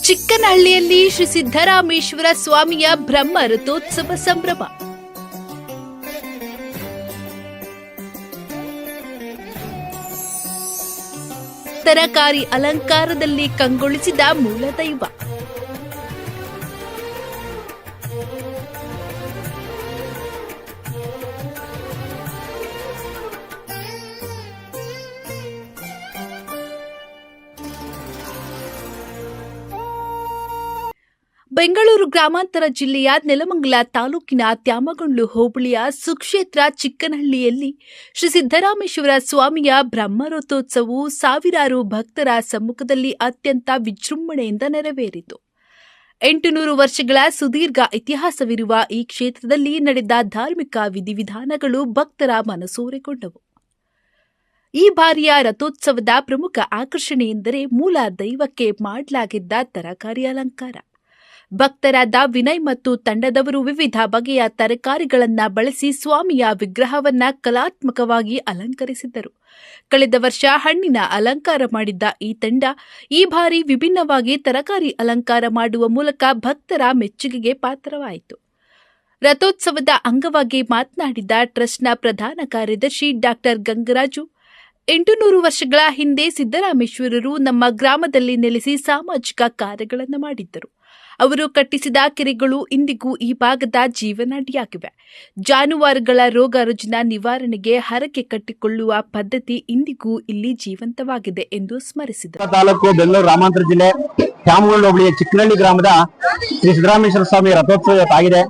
ಚಿಕ್ಕನಹಳ್ಳಿಯಲ್ಲಿ ಶ್ರೀ ಸಿದ್ದರಾಮೇಶ್ವರ ಸ್ವಾಮಿಯ ಬ್ರಹ್ಮ ರಥೋತ್ಸವ ಸಂಭ್ರಮ. ತರಕಾರಿ ಅಲಂಕಾರದಲ್ಲಿ ಕಂಗೊಳಿಸಿದ ಮೂಲದೈವ. ಬೆಂಗಳೂರು ಗ್ರಾಮಾಂತರ ಜಿಲ್ಲೆಯ ನೆಲಮಂಗಲ ತಾಲೂಕಿನ ತ್ಯಾಮಗೊಂಡ್ಲು ಹೋಬಳಿಯ ಸುಕ್ಷೇತ್ರ ಚಿಕ್ಕನಹಳ್ಳಿಯಲ್ಲಿ ಶ್ರೀ ಸಿದ್ದರಾಮೇಶ್ವರ ಸ್ವಾಮಿಯ ಬ್ರಹ್ಮರಥೋತ್ಸವವು ಸಾವಿರಾರು ಭಕ್ತರ ಸಮ್ಮುಖದಲ್ಲಿ ಅತ್ಯಂತ ವಿಜೃಂಭಣೆಯಿಂದ ನೆರವೇರಿತು. 800 ವರ್ಷಗಳ ಸುದೀರ್ಘ ಇತಿಹಾಸವಿರುವ ಈ ಕ್ಷೇತ್ರದಲ್ಲಿ ನಡೆದ ಧಾರ್ಮಿಕ ವಿಧಿವಿಧಾನಗಳು ಭಕ್ತರ ಮನಸೂರೆಗೊಂಡವು. ಈ ಬಾರಿಯ ರಥೋತ್ಸವದ ಪ್ರಮುಖ ಆಕರ್ಷಣೆ ಎಂದರೆ ಮೂಲ ದೈವಕ್ಕೆ ಮಾಡಲಾಗಿದ್ದ ತರಕಾರಿ ಅಲಂಕಾರ. ಭಕ್ತರಾದ ವಿನಯ್ ಮತ್ತು ತಂಡದವರು ವಿವಿಧ ಬಗೆಯ ತರಕಾರಿಗಳನ್ನು ಬಳಸಿ ಸ್ವಾಮಿಯ ವಿಗ್ರಹವನ್ನ ಕಲಾತ್ಮಕವಾಗಿ ಅಲಂಕರಿಸಿದ್ದರು. ಕಳೆದ ವರ್ಷ ಹಣ್ಣಿನ ಅಲಂಕಾರ ಮಾಡಿದ್ದ ಈ ತಂಡ ಈ ಬಾರಿ ವಿಭಿನ್ನವಾಗಿ ತರಕಾರಿ ಅಲಂಕಾರ ಮಾಡುವ ಮೂಲಕ ಭಕ್ತರ ಮೆಚ್ಚುಗೆಗೆ ಪಾತ್ರವಾಯಿತು. ರಥೋತ್ಸವದ ಅಂಗವಾಗಿ ಮಾತನಾಡಿದ ಟ್ರಸ್ಟ್ನ ಪ್ರಧಾನ ಕಾರ್ಯದರ್ಶಿ ಡಾಕ್ಟರ್ ಗಂಗರಾಜು, 800 ವರ್ಷಗಳ ಹಿಂದೆ ಸಿದ್ದರಾಮೇಶ್ವರರು ನಮ್ಮ ಗ್ರಾಮದಲ್ಲಿ ನೆಲೆಸಿ ಸಾಮಾಜಿಕ ಕಾರ್ಯಗಳನ್ನು ಮಾಡಿದ್ದರು. ಅವರು ಕಟ್ಟಿಸಿದ ಕೆರೆಗಳು ಇಂದಿಗೂ ಈ ಭಾಗದ ಜೀವನಾಡಿಯಾಗಿವೆ. ಜಾನುವಾರುಗಳ ರೋಗ ರುಜಿನ ನಿವಾರಣೆಗೆ ಹರಕೆ ಕಟ್ಟಿಕೊಳ್ಳುವ ಪದ್ಧತಿ ಇಂದಿಗೂ ಇಲ್ಲಿ ಜೀವಂತವಾಗಿದೆ ಎಂದು ಸ್ಮರಿಸಿದರು. ತಾಲೂಕು ಬೆಂಗಳೂರು ಗ್ರಾಮಾಂತರ ಜಿಲ್ಲೆ ತ್ಯಾಮಗೊಂಡ್ಲು ಹೋಬಳಿಯ ಚಿಕ್ಕನಹಳ್ಳಿ ಗ್ರಾಮದ ಶ್ರೀ ಸಿದ್ದರಾಮೇಶ್ವರ ಸ್ವಾಮಿ ರಥೋತ್ಸವ ಆಗಿದೆ.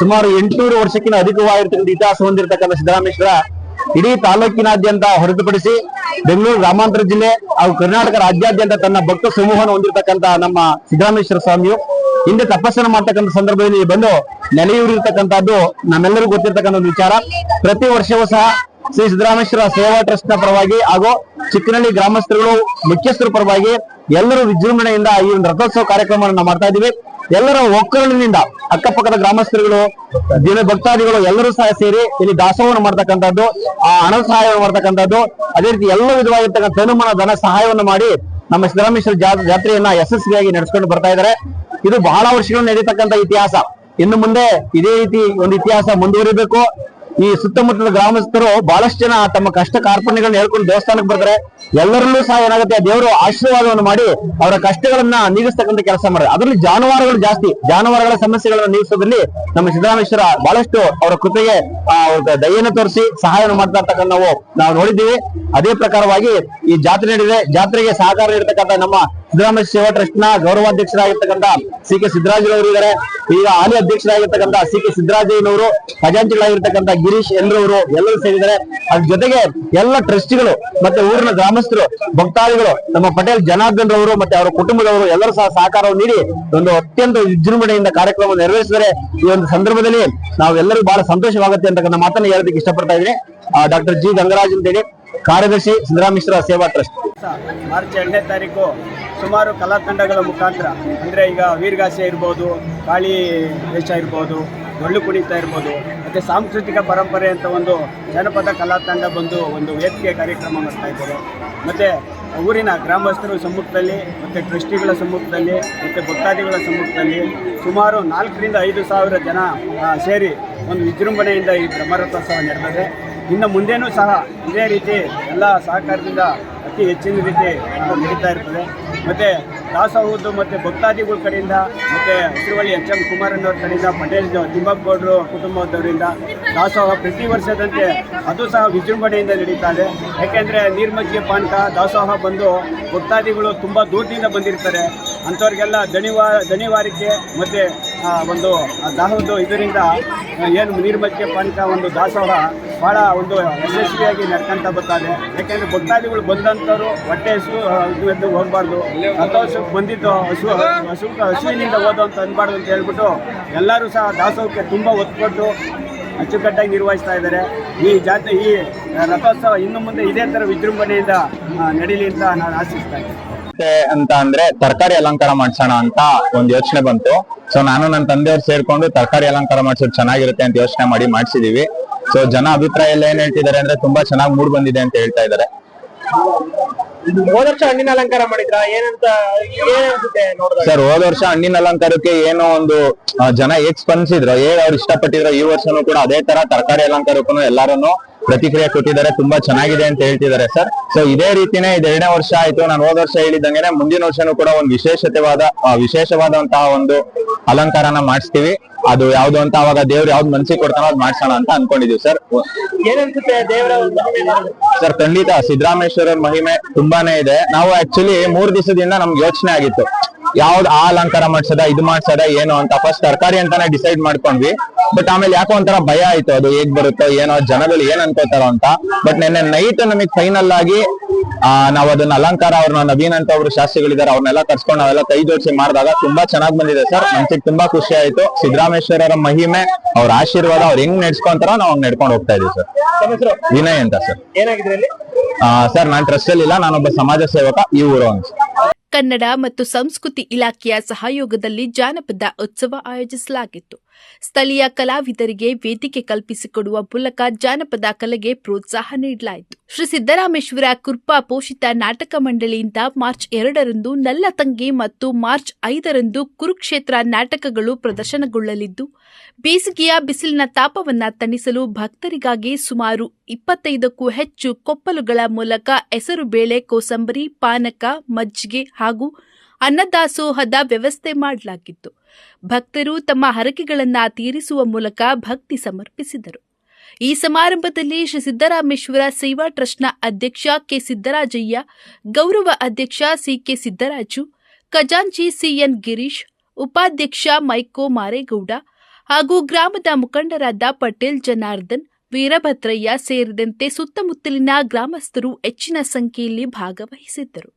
ಸುಮಾರು 800 ವರ್ಷಕ್ಕಿಂತ ಅಧಿಕವಾಗಿರ್ತಕ್ಕಂಥ ಇತಿಹಾಸ ಹೊಂದಿರತಕ್ಕಂಥ ಸಿದ್ದರಾಮೇಶ್ವರ ಇಡೀ ತಾಲೂಕಿನಾದ್ಯಂತ ಹೊರತುಪಡಿಸಿ ಬೆಂಗಳೂರು ಗ್ರಾಮಾಂತರ ಜಿಲ್ಲೆ ಹಾಗೂ ಕರ್ನಾಟಕ ರಾಜ್ಯಾದ್ಯಂತ ತನ್ನ ಭಕ್ತ ಸಮೂಹವನ್ನು ಹೊಂದಿರತಕ್ಕಂಥ ನಮ್ಮ ಸಿದ್ದರಾಮೇಶ್ವರ ಸ್ವಾಮಿಯು ಹಿಂದೆ ತಪಸ್ಸನ್ನು ಮಾಡ್ತಕ್ಕಂಥ ಸಂದರ್ಭದಲ್ಲಿ ಬಂದು ನೆಲೆಯೂರಿರ್ತಕ್ಕಂಥದ್ದು ನಮ್ಮೆಲ್ಲರಿಗೂ ಗೊತ್ತಿರ್ತಕ್ಕಂಥ ಒಂದು ವಿಚಾರ. ಪ್ರತಿ ವರ್ಷವೂ ಸಹ ಶ್ರೀ ಸಿದ್ದರಾಮೇಶ್ವರ ಸೇವಾ ಟ್ರಸ್ಟ್ ನ ಪರವಾಗಿ ಹಾಗೂ ಚಿಕ್ಕನಹಳ್ಳಿ ಗ್ರಾಮಸ್ಥರುಗಳು ಮುಖ್ಯಸ್ಥರ ಪರವಾಗಿ ಎಲ್ಲರೂ ವಿಜೃಂಭಣೆಯಿಂದ ಈ ಒಂದು ರಥೋತ್ಸವ ಕಾರ್ಯಕ್ರಮವನ್ನು ಮಾಡ್ತಾ ಇದ್ದೀವಿ. ಎಲ್ಲರ ಒಕ್ಕಲಿನಿಂದ ಅಕ್ಕಪಕ್ಕದ ಗ್ರಾಮಸ್ಥರುಗಳು, ಭಕ್ತಾದಿಗಳು ಎಲ್ಲರೂ ಸಹ ಸೇರಿ ಇಲ್ಲಿ ದಾಸೋಹವನ್ನು ಮಾಡ್ತಕ್ಕಂಥದ್ದು, ಆ ಹಣ ಸಹಾಯವನ್ನು ಮಾಡ್ತಕ್ಕಂಥದ್ದು, ಅದೇ ರೀತಿ ಎಲ್ಲ ವಿಧವಾಗಿರ್ತಕ್ಕಂಥ ತನುಮನ ಧನ ಸಹಾಯವನ್ನು ಮಾಡಿ ನಮ್ಮ ಸಿದ್ದರಾಮೇಶ್ವರ ಜಾತ್ರೆಯನ್ನ ಯಶಸ್ವಿಯಾಗಿ ನಡೆಸ್ಕೊಂಡು ಬರ್ತಾ ಇದ್ದಾರೆ. ಇದು ಬಹಳ ವರ್ಷಗಳು ನಡೀತಕ್ಕಂಥ ಇತಿಹಾಸ. ಇನ್ನು ಮುಂದೆ ಇದೇ ರೀತಿ ಒಂದು ಇತಿಹಾಸ ಮುಂದುವರಿಬೇಕು. ಈ ಸುತ್ತಮುತ್ತಲ ಗ್ರಾಮಸ್ಥರು ಬಹಳಷ್ಟು ಜನ ತಮ್ಮ ಕಷ್ಟ ಕಾರ್ಪಣ್ಯಗಳನ್ನ ಹೇಳ್ಕೊಂಡು ದೇವಸ್ಥಾನಕ್ಕೆ ಬರ್ತಾರೆ. ಎಲ್ಲರಲ್ಲೂ ಸಹ ಏನಾಗುತ್ತೆ, ದೇವರು ಆಶೀರ್ವಾದವನ್ನು ಮಾಡಿ ಅವರ ಕಷ್ಟಗಳನ್ನ ನೀಗಿಸ್ತಕ್ಕಂಥ ಕೆಲಸ ಮಾಡಿದ್ರೆ. ಅದರಲ್ಲಿ ಜಾನುವಾರುಗಳು ಜಾಸ್ತಿ, ಜಾನುವಾರುಗಳ ಸಮಸ್ಯೆಗಳನ್ನ ನೀಗಿಸೋದ್ರಲ್ಲಿ ನಮ್ಮ ಸಿದ್ದರಾಮೇಶ್ವರ ಬಹಳಷ್ಟು ಅವರ ಕೃಪೆಗೆ ದಯೆಯನ್ನು ತೋರಿಸಿ ಸಹಾಯವನ್ನು ಮಾಡ್ತಾ ಇರ್ತಕ್ಕಂಥ ನಾವು ನೋಡಿದ್ದೀವಿ. ಅದೇ ಪ್ರಕಾರವಾಗಿ ಈ ಜಾತ್ರೆ ನಡೆದಿದೆ. ಜಾತ್ರೆಗೆ ಸಹಕಾರ ನೀಡತಕ್ಕಂಥ ನಮ್ಮ ಸಿದ್ದರಾಮೇಶ್ವರ ಸೇವಾ ಟ್ರಸ್ಟ್ ನ ಗೌರವಾಧ್ಯಕ್ಷರಾಗಿರ್ತಕ್ಕಂಥ ಸಿ.ಕೆ. ಸಿದ್ದರಾಜರವರು ಇದ್ದಾರೆ. ಈಗ ಹಾಲಿ ಅಧ್ಯಕ್ಷರಾಗಿರ್ತಕ್ಕಂಥ ಸಿ.ಕೆ. ಸಿದ್ದರಾಜಯ್ಯನವರು, ಖಜಾಂಚಿಗಳಾಗಿರ್ತಕ್ಕಂಥ ಗಿರೀಶ್ ಎಲ್ಲರವರು ಎಲ್ಲರೂ ಸೇರಿದ್ದಾರೆ. ಅದ್ರ ಜೊತೆಗೆ ಎಲ್ಲ ಟ್ರಸ್ಟಿಗಳು ಮತ್ತೆ ಊರಿನ ಗ್ರಾಮಸ್ಥರು, ಭಕ್ತಾದಿಗಳು, ನಮ್ಮ ಪಟೇಲ್ ಜನಾರ್ದನ್ ರವರು ಮತ್ತೆ ಅವರ ಕುಟುಂಬದವರು ಎಲ್ಲರೂ ಸಹ ಸಹಕಾರವನ್ನು ನೀಡಿ ಒಂದು ಅತ್ಯಂತ ವಿಜೃಂಭಣೆಯಿಂದ ಕಾರ್ಯಕ್ರಮ ನೆರವೇರಿಸಿದರೆ ಈ ಒಂದು ಸಂದರ್ಭದಲ್ಲಿ ನಾವೆಲ್ಲರಿಗೂ ಬಹಳ ಸಂತೋಷವಾಗುತ್ತೆ ಅಂತಕ್ಕಂಥ ಮಾತನ್ನ ಹೇಳೋದಕ್ಕೆ ಇಷ್ಟಪಡ್ತಾ ಇದ್ದೀನಿ. ಡಾಕ್ಟರ್ ಜಿ ಗಂಗರಾಜ್ ಅಂತೇಳಿ, ಕಾರ್ಯದರ್ಶಿ ಸಿದ್ದರಾಮೇಶ್ವರ ಸೇವಾ ಟ್ರಸ್ಟ್. ಮಾರ್ಚ್ 2ನೇ ತಾರೀಕು ಸುಮಾರು ಕಲಾ ತಂಡಗಳ ಮುಖಾಂತರ, ಅಂದರೆ ಈಗ ವೀರಗಾಸೆ ಇರ್ಬೋದು, ಕಾಳಿ ವೇಷ ಇರ್ಬೋದು, ಡೊಳ್ಳು ಕುಣಿತ ಇರ್ಬೋದು, ಮತ್ತು ಸಾಂಸ್ಕೃತಿಕ ಪರಂಪರೆ ಅಂತ ಒಂದು ಜನಪದ ಕಲಾ ತಂಡ ಬಂದು ಒಂದು ವೇದಿಕೆ ಕಾರ್ಯಕ್ರಮ ಮಾಡ್ತಾ ಇದ್ದಾರೆ. ಮತ್ತು ಊರಿನ ಗ್ರಾಮಸ್ಥರ ಸಮ್ಮುಖದಲ್ಲಿ ಮತ್ತು ಟ್ರಸ್ಟಿಗಳ ಸಮ್ಮುಖದಲ್ಲಿ ಮತ್ತು ಭಕ್ತಾದಿಗಳ ಸಮ್ಮುಖದಲ್ಲಿ ಸುಮಾರು 4,000 ರಿಂದ 5,000 ಜನ ಸೇರಿ ಒಂದು ವಿಜೃಂಭಣೆಯಿಂದ ಈ ಬ್ರಹ್ಮರಥೋತ್ಸವ ನಡೆದಿದೆ. ಇನ್ನು ಮುಂದೇನೂ ಸಹ ಇದೇ ರೀತಿ ಎಲ್ಲ ಸಹಕಾರದಿಂದ ಅತಿ ಹೆಚ್ಚಿನ ರೀತಿ ನಡೀತಾ ಇರ್ತದೆ. ಮತ್ತು ದಾಸೋಹದ್ದು ಮತ್ತು ಭಕ್ತಾದಿಗಳ ಕಡೆಯಿಂದ ಮತ್ತು ಹಸಿರುವಳ್ಳಿ ಎಚ್.ಎಂ. ಕುಮಾರಣ್ಣವ್ರ ಕಡೆಯಿಂದ, ಪಟೇಲ್ ತಿಮ್ಮಪ್ಪಗೌಡರು ಕುಟುಂಬದವರಿಂದ ದಾಸೋಹ ಪ್ರತಿ ವರ್ಷದಂತೆ ಅದು ಸಹ ವಿಜೃಂಭಣೆಯಿಂದ ನಡೀತಾ ಇದೆ. ಯಾಕೆಂದರೆ ನೀರ್ಮಜ್ಜಿಗೆ ಪಾನಕ ದಾಸೋಹ ಬಂದು ಭಕ್ತಾದಿಗಳು ತುಂಬ ದೂರದಿಂದ ಬಂದಿರ್ತಾರೆ. ಅಂಥವ್ರಿಗೆಲ್ಲ ದಣಿವಾರಿಕೆ ಮತ್ತು ಒಂದು ದಾಹದ್ದು ಇದರಿಂದ ಏನು ನೀರ್ಮಜ್ಜಿಗೆ ಪಾನಕ ಒಂದು ದಾಸೋಹ ಭಾಳ ಒಂದು ಯಶಸ್ವಿಯಾಗಿ ನಡ್ಕೊಂತ ಬರ್ತಾರೆ. ಯಾಕೆಂದರೆ ಭಕ್ತಾದಿಗಳು ಬಂದಂಥವ್ರು ಹೊಟ್ಟೆ ಹಸು ಹೋಗಬಾರ್ದು, ಸಂತೋಷಕ್ಕೆ ಬಂದಿದ್ದು ಹಸುವಿನಿಂದ ಓದು ಅಂತ ಅನ್ಬಾರ್ದು ಅಂತ ಹೇಳ್ಬಿಟ್ಟು ಎಲ್ಲರೂ ಸಹ ದಾಸೋಹಕ್ಕೆ ತುಂಬ ಒತ್ತು ಕೊಟ್ಟು ಅಚ್ಚುಕಟ್ಟಾಗಿ ನಿರ್ವಹಿಸ್ತಾ ಇದ್ದಾರೆ. ಈ ರಥೋತ್ಸವ ಇನ್ನು ಮುಂದೆ ಇದೇ ಥರ ವಿಜೃಂಭಣೆಯಿಂದ ನಡೀಲಿ ಅಂತ ನಾನು ಆಶಿಸ್ತಾ ಇದ್ದೀನಿ. ಅಂತ ಅಂದ್ರೆ ತರಕಾರಿ ಅಲಂಕಾರ ಮಾಡ್ಸೋಣ ಅಂತ ಒಂದು ಯೋಚನೆ ಬಂತು. ಸೊ ನಾನು ನನ್ನ ತಂದೆಯವ್ರು ಸೇರ್ಕೊಂಡು ತರಕಾರಿ ಅಲಂಕಾರ ಮಾಡ್ಸೋದು ಚೆನ್ನಾಗಿರುತ್ತೆ ಅಂತ ಯೋಚನೆ ಮಾಡಿ ಮಾಡ್ಸಿದೀವಿ. ಸೊ ಜನ ಅಭಿಪ್ರಾಯ ಎಲ್ಲ ಏನ್ ಹೇಳ್ತಿದ್ದಾರೆ ಅಂದ್ರೆ ತುಂಬಾ ಚೆನ್ನಾಗಿ ಮೂಡ್ ಬಂದಿದೆ ಅಂತ ಹೇಳ್ತಾ ಇದ್ದಾರೆ. ಹೋದ ವರ್ಷ ಹಣ್ಣಿನ ಅಲಂಕಾರ ಮಾಡಿದ್ರ ಏನಂತ ಅನ್ಸುತ್ತೆ ನೋಡಿದ್ರೆ? ಸರ್ ಹೋದ ವರ್ಷ ಹಣ್ಣಿನ ಅಲಂಕಾರಕ್ಕೆ ಏನೋ ಒಂದು ಜನ ಹೇಗ್ ಸ್ಪಂದಿಸಿದ್ರು, ಹೇಗ್ ಅವ್ರು ಇಷ್ಟಪಟ್ಟಿದ್ರು, ಈ ವರ್ಷನೂ ಕೂಡ ಅದೇ ತರ ತರಕಾರಿ ಅಲಂಕಾರಕ್ಕೂ ಎಲ್ಲಾರನ್ನು ಪ್ರತಿಕ್ರಿಯೆ ಕೊಟ್ಟಿದ್ದಾರೆ. ತುಂಬಾ ಚೆನ್ನಾಗಿದೆ ಅಂತ ಹೇಳ್ತಿದ್ದಾರೆ ಸರ್. ಸೊ ಇದೇ ರೀತಿನೇ ಇದು 2ನೇ ವರ್ಷ ಆಯ್ತು. ನಾನು ಹೋದ ವರ್ಷ ಹೇಳಿದಂಗೆ ಮುಂದಿನ ವರ್ಷನೂ ಕೂಡ ಒಂದು ವಿಶೇಷವಾದಂತಹ ಒಂದು ಅಲಂಕಾರನ ಮಾಡಿಸ್ತೀವಿ. ಅದು ಯಾವ್ದು ಅಂತ ಅವಾಗ ದೇವ್ರು ಯಾವ್ದು ಮನ್ಸಿಗೆ ಕೊಡ್ತಾನೋ ಅದ್ ಮಾಡ್ಸೋಣ ಅಂತ ಅನ್ಕೊಂಡಿದೀವಿ ಸರ್. ಏನನ್ಸುತ್ತೆ ದೇವರ ಸರ್ ಖಂಡಿತ ಸಿದ್ದರಾಮೇಶ್ವರರ ಮಹಿಮೆ ತುಂಬಾನೇ ಇದೆ. ನಾವು ಆಕ್ಚುಲಿ 3 ದಿವಸದಿಂದ ನಮ್ಗೆ ಯೋಚನೆ ಆಗಿತ್ತು, ಯಾವ್ದು ಆ ಅಲಂಕಾರ ಮಾಡ್ಸದ ಇದು ಮಾಡ್ಸದ ಏನು ಅಂತ. ಫಸ್ಟ್ ತರಕಾರಿ ಅಂತಾನೆ ಡಿಸೈಡ್ ಮಾಡ್ಕೊಂಡ್ವಿ. ಬಟ್ ಆಮೇಲೆ ಯಾಕೋ ಒಂಥರ ಭಯ ಆಯ್ತು, ಅದು ಹೇಗ್ ಬರುತ್ತೋ ಏನೋ, ಜನಗಳು ಏನ್ ಅನ್ಕೋತಾರೋ ಅಂತ. ಬಟ್ ನಿನ್ನೆ ನೈಟ್ ನಮಗ್ ಫೈನಲ್ ಆಗಿ ನಾವ್ ಅದನ್ನ ಅಲಂಕಾರ ಅವ್ರನ್ನ ನವೀನ್ ಅಂತ ಒಬ್ರು ಶಾಸ್ತ್ರಿಗಳಿದ್ದಾರೆ, ಅವ್ರನ್ನೆಲ್ಲ ಕರ್ಸ್ಕೊಂಡು ನಾವೆಲ್ಲ ಕೈ ಜೋಡಿಸಿ ಮಾಡಿದಾಗ ತುಂಬಾ ಚೆನ್ನಾಗ್ ಬಂದಿದೆ ಸರ್. ಮನ್ಸಿಗೆ ತುಂಬಾ ಖುಷಿ ಆಯ್ತು. ಸಿದ್ದರಾಮೇಶ್ವರರ ಮಹಿಮೆ, ಅವ್ರ ಆಶೀರ್ವಾದ, ಅವ್ರು ಹೆಂಗ್ ನಡ್ಸ್ಕೊಂತಾರೋ ನಾವು ಹಂಗ್ ನಡ್ಕೊಂಡು ಹೋಗ್ತಾ ಇದೀವಿ ಸರ್. ವಿನಯ್ ಅಂತ ಸರ್. ಏನಾಗಿದ್ರಲ್ಲಿ ಸರ್ ನಾನ್ ಟ್ರಸ್ಟ್ ಅಲ್ಲಿ ಇಲ್ಲ, ನಾನೊಬ್ಬ ಸಮಾಜ ಸೇವಕ, ಈ ಊರು ಅಂತ. ಕನ್ನಡ ಮತ್ತು ಸಂಸ್ಕೃತಿ ಇಲಾಖೆಯ ಸಹಯೋಗದಲ್ಲಿ ಜಾನಪದ ಉತ್ಸವ ಆಯೋಜಿಸಲಾಗಿತ್ತು. ಸ್ಥಳೀಯ ಕಲಾವಿದರಿಗೆ ವೇದಿಕೆ ಕಲ್ಪಿಸಿಕೊಡುವ ಮೂಲಕ ಜಾನಪದ ಕಲೆಗೆ ಪ್ರೋತ್ಸಾಹ ನೀಡಲಾಯಿತು. ಶ್ರೀ ಸಿದ್ದರಾಮೇಶ್ವರ ಕೃಪಾ ಪೋಷಿತ ನಾಟಕ ಮಂಡಳಿಯಿಂದ ಮಾರ್ಚ್ 2ರಂದು ನಲ್ಲತಂಗಿ ಮತ್ತು ಮಾರ್ಚ್ 5ರಂದು ಕುರುಕ್ಷೇತ್ರ ನಾಟಕಗಳು ಪ್ರದರ್ಶನಗೊಳ್ಳಲಿದ್ದು, ಬೇಸಿಗೆಯ ಬಿಸಿಲಿನ ತಾಪವನ್ನ ತಣಿಸಲು ಭಕ್ತರಿಗಾಗಿ ಸುಮಾರು 25ಕ್ಕೂ ಹೆಚ್ಚು ಕೊಪ್ಪಲುಗಳ ಮೂಲಕ ಹೆಸರುಬೇಳೆ, ಕೋಸಂಬರಿ, ಪಾನಕ, ಮಜ್ಜಿಗೆ ಹಾಗೂ ಅನ್ನದಾಸೋಹದ ವ್ಯವಸ್ಥೆ ಮಾಡಲಾಗಿತ್ತು. ಭಕ್ತರು ತಮ್ಮ ಹರಕೆಗಳನ್ನು ತೀರಿಸುವ ಮೂಲಕ ಭಕ್ತಿ ಸಮರ್ಪಿಸಿದರು. ಈ ಸಮಾರಂಭದಲ್ಲಿ ಶ್ರೀ ಸಿದ್ದರಾಮೇಶ್ವರ ಸೇವಾ ಟ್ರಸ್ಟ್ನ ಅಧ್ಯಕ್ಷ ಕೆ ಸಿದ್ದರಾಜಯ್ಯ, ಗೌರವ ಅಧ್ಯಕ್ಷ ಸಿಕೆ ಸಿದ್ದರಾಜು, ಖಜಾಂಚಿ ಸಿಎನ್ ಗಿರೀಶ್, ಉಪಾಧ್ಯಕ್ಷ ಮೈಕೋ ಮಾರೇಗೌಡ ಹಾಗೂ ಗ್ರಾಮದ ಮುಖಂಡರಾದ ಪಟೇಲ್ ಜನಾರ್ದನ್, ವೀರಭದ್ರಯ್ಯ ಸೇರಿದಂತೆ ಸುತ್ತಮುತ್ತಲಿನ ಗ್ರಾಮಸ್ಥರು ಹೆಚ್ಚಿನ ಸಂಖ್ಯೆಯಲ್ಲಿ ಭಾಗವಹಿಸಿದ್ದರು.